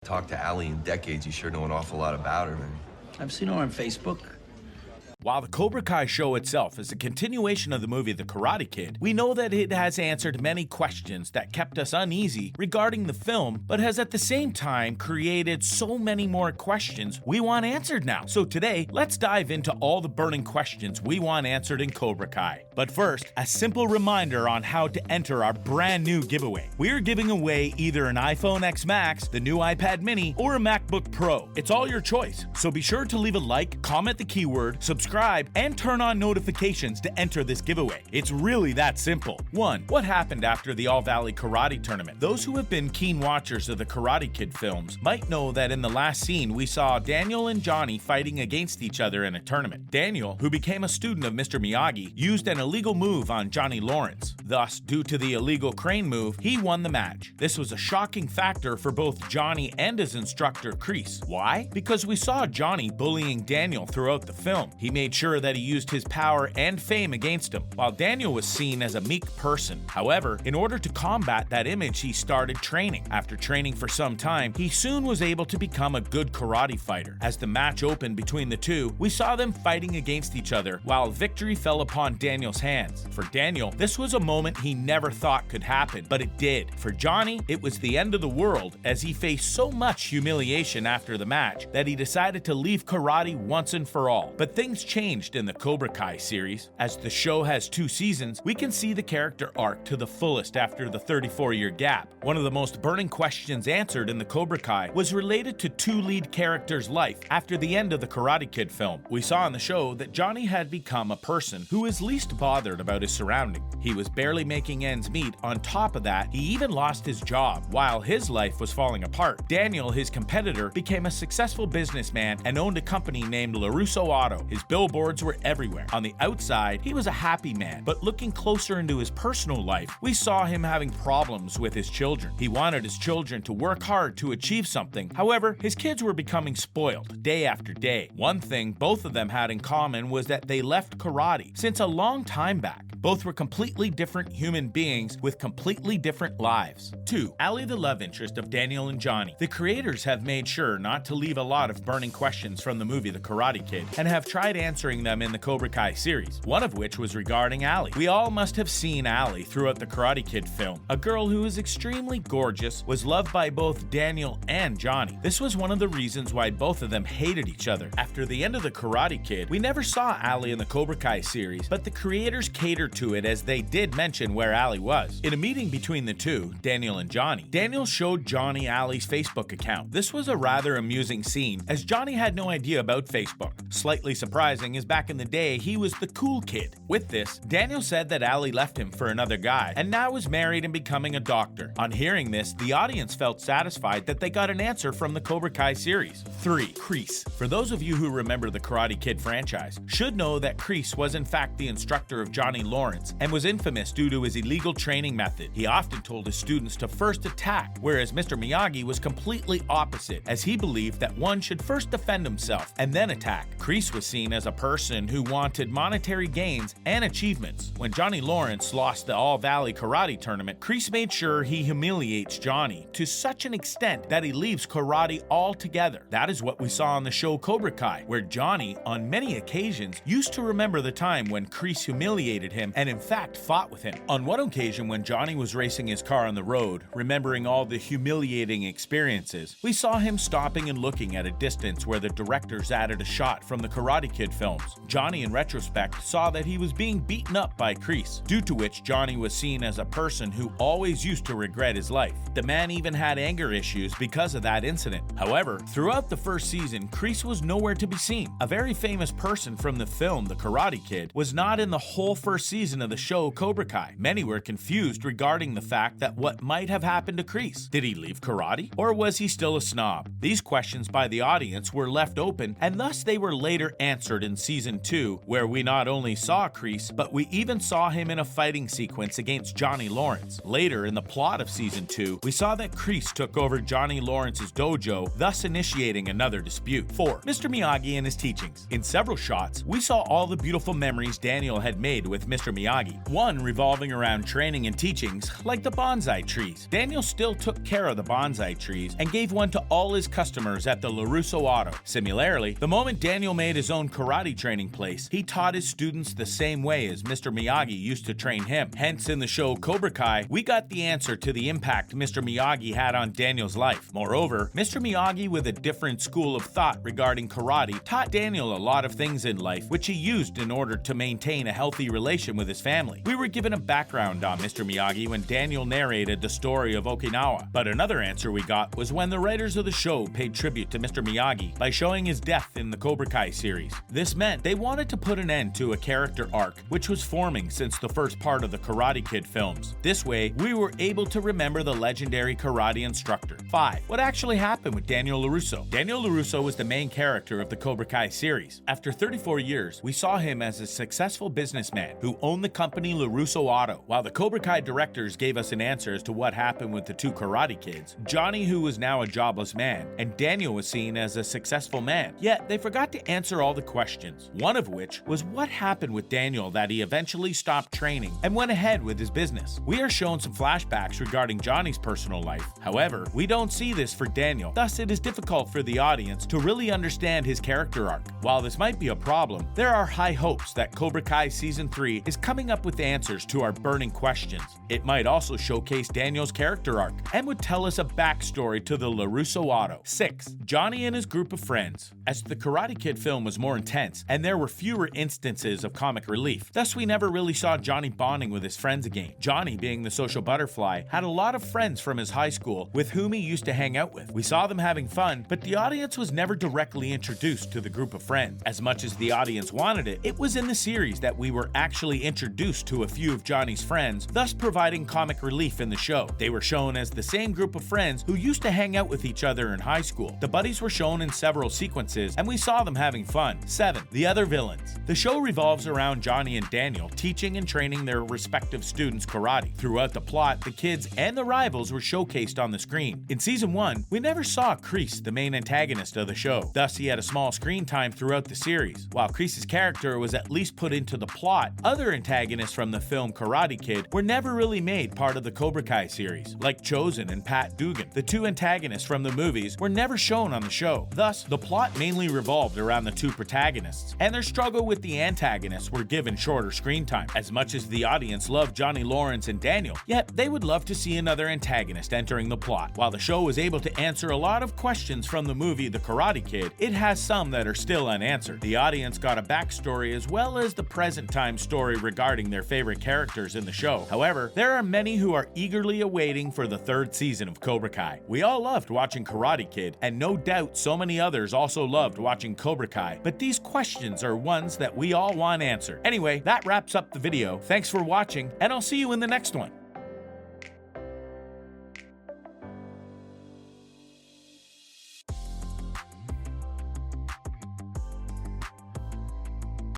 Talked to Allie in decades. You sure know an awful lot about her, man. I've seen her on Facebook. While the Cobra Kai show itself is a continuation of the movie The Karate Kid, we know that it has answered many questions that kept us uneasy regarding the film, but has at the same time created so many more questions we want answered now. So today, let's dive into all the burning questions we want answered in Cobra Kai. But first, a simple reminder on how to enter our brand new giveaway. We are giving away either an iPhone X Max, the new iPad mini, or a MacBook Pro. It's all your choice, so be sure to leave a like, comment the keyword, subscribe, and turn on notifications to enter this giveaway. It's really that simple. 1. What happened after the All Valley Karate Tournament? Those who have been keen watchers of the Karate Kid films might know that in the last scene we saw Daniel and Johnny fighting against each other in a tournament. Daniel, who became a student of Mr. Miyagi, used an illegal move on Johnny Lawrence. Thus, due to the illegal crane move, he won the match. This was a shocking factor for both Johnny and his instructor, Kreese. Why? Because we saw Johnny bullying Daniel throughout the film. He made sure that he used his power and fame against him, while Daniel was seen as a meek person. However, in order to combat that image, he started training. After training for some time, he soon was able to become a good karate fighter. As the match opened between the two, we saw them fighting against each other, while victory fell upon Daniel's hands. For Daniel, this was a moment he never thought could happen, but it did. For Johnny, it was the end of the world, as he faced so much humiliation after the match that he decided to leave karate once and for all. But things changed in the Cobra Kai series. As the show has 2 seasons, we can see the character arc to the fullest after the 34-year gap. One of the most burning questions answered in the Cobra Kai was related to 2 lead characters' life after the end of the Karate Kid film. We saw in the show that Johnny had become a person who was least bothered about his surroundings. He was barely making ends meet. On top of that, he even lost his job. While his life was falling apart, Daniel, his competitor, became a successful businessman and owned a company named LARUSSO Auto. His billboards were everywhere. On the outside, he was a happy man, but looking closer into his personal life, we saw him having problems with his children. He wanted his children to work hard to achieve something. However, his kids were becoming spoiled day after day. One thing both of them had in common was that they left karate since a long time back. Both were completely different human beings with completely different lives. 2. Allie, the love interest of Daniel and Johnny. The creators have made sure not to leave a lot of burning questions from the movie The Karate Kid, and have tried answering them in the Cobra Kai series, one of which was regarding Allie. We all must have seen Allie throughout the Karate Kid film. A girl who is extremely gorgeous, was loved by both Daniel and Johnny. This was one of the reasons why both of them hated each other. After the end of the Karate Kid, we never saw Allie in the Cobra Kai series, but the creators catered to it as they did mention where Allie was. In a meeting between the two, Daniel and Johnny, Daniel showed Johnny Allie's Facebook account. This was a rather amusing scene, as Johnny had no idea about Facebook. Slightly surprising is back in the day, he was the cool kid. With this, Daniel said that Allie left him for another guy, and now is married and becoming a doctor. On hearing this, the audience felt satisfied that they got an answer from the Cobra Kai series. 3. Kreese. For those of you who remember the Karate Kid franchise, should know that Kreese was in fact the instructor of Johnny Lawrence, and was infamous due to his illegal training method. He often told his students to first attack, whereas Mr. Miyagi was completely opposite, as he believed that one should first defend himself and then attack. Kreese was seen as a person who wanted monetary gains and achievements. When Johnny Lawrence lost the All Valley Karate Tournament, Kreese made sure he humiliates Johnny to such an extent that he leaves karate altogether. That is what we saw on the show Cobra Kai, where Johnny, on many occasions, used to remember the time when Kreese humiliated him and in fact fought with him. On one occasion when Johnny was racing his car on the road, remembering all the humiliating experiences, we saw him stopping and looking at a distance where the directors added a shot from the Karate Kid films. Johnny, in retrospect, saw that he was being beaten up by Kreese, due to which Johnny was seen as a person who always used to regret his life. The man even had anger issues because of that incident. However, throughout the first season, Kreese was nowhere to be seen. A very famous person from the film The Karate Kid was not in the whole first season of the show Cobra Kai. Many were confused regarding the fact that what might have happened to Kreese. Did he leave karate? Or was he still a snob? These questions by the audience were left open, and thus they were later answered in season 2, where we not only saw Kreese, but we even saw him in a fighting sequence against Johnny Lawrence. Later in the plot of season 2, we saw that Kreese took over Johnny Lawrence's dojo, thus initiating another dispute. 4. Mr. Miyagi and his teachings. In several shots, we saw all the beautiful memories Daniel had made with Mr. Mr. Miyagi, one revolving around training and teachings like the bonsai trees. Daniel still took care of the bonsai trees and gave one to all his customers at the LARUSSO Auto. Similarly, the moment Daniel made his own karate training place, he taught his students the same way as Mr. Miyagi used to train him. Hence, in the show Cobra Kai, we got the answer to the impact Mr. Miyagi had on Daniel's life. Moreover, Mr. Miyagi, with a different school of thought regarding karate, taught Daniel a lot of things in life which he used in order to maintain a healthy relation with his family. We were given a background on Mr. Miyagi when Daniel narrated the story of Okinawa, but another answer we got was when the writers of the show paid tribute to Mr. Miyagi by showing his death in the Cobra Kai series. This meant they wanted to put an end to a character arc which was forming since the first part of the Karate Kid films. This way, we were able to remember the legendary karate instructor. 5. What actually happened with Daniel LaRusso? Daniel LaRusso was the main character of the Cobra Kai series. After 34 years, we saw him as a successful businessman who owned the company LARUSSO Auto. While the Cobra Kai directors gave us an answer as to what happened with the two Karate Kids, Johnny, who was now a jobless man, and Daniel was seen as a successful man. Yet, they forgot to answer all the questions, one of which was what happened with Daniel that he eventually stopped training and went ahead with his business. We are shown some flashbacks regarding Johnny's personal life. However, we don't see this for Daniel, thus it is difficult for the audience to really understand his character arc. While this might be a problem, there are high hopes that Cobra Kai Season 3 is coming up with answers to our burning questions. It might also showcase Daniel's character arc and would tell us a backstory to the LARUSSO Auto. 6. Johnny and his group of friends. As the Karate Kid film was more intense and there were fewer instances of comic relief, thus we never really saw Johnny bonding with his friends again. Johnny, being the social butterfly, had a lot of friends from his high school with whom he used to hang out with. We saw them having fun, but the audience was never directly introduced to the group of friends. As much as the audience wanted it, it was in the series that we were actually introduced to a few of Johnny's friends, thus providing comic relief in the show. They were shown as the same group of friends who used to hang out with each other in high school. The buddies were shown in several sequences, and we saw them having fun. 7. The other villains. The show revolves around Johnny and Daniel teaching and training their respective students karate. Throughout the plot, the kids and the rivals were showcased on the screen. In Season 1, we never saw Kreese, the main antagonist of the show. Thus, he had a small screen time throughout the series. While Kreese's character was at least put into the plot, other antagonists from the film Karate Kid were never really made part of the Cobra Kai series, like Chosen and Pat Dugan. The two antagonists from the movies were never shown on the show. Thus, the plot mainly revolved around the two protagonists, and their struggle with the antagonists were given shorter screen time. As much as the audience loved Johnny Lawrence and Daniel, yet they would love to see another antagonist entering the plot. While the show was able to answer a lot of questions from the movie The Karate Kid, it has some that are still unanswered. The audience got a backstory as well as the present time story regarding their favorite characters in the show. However, there are many who are eagerly awaiting for the third season of Cobra Kai. We all loved watching Karate Kid, and no doubt so many others also loved watching Cobra Kai, but these questions are ones that we all want answered. Anyway, that wraps up the video. Thanks for watching, and I'll see you in the next one.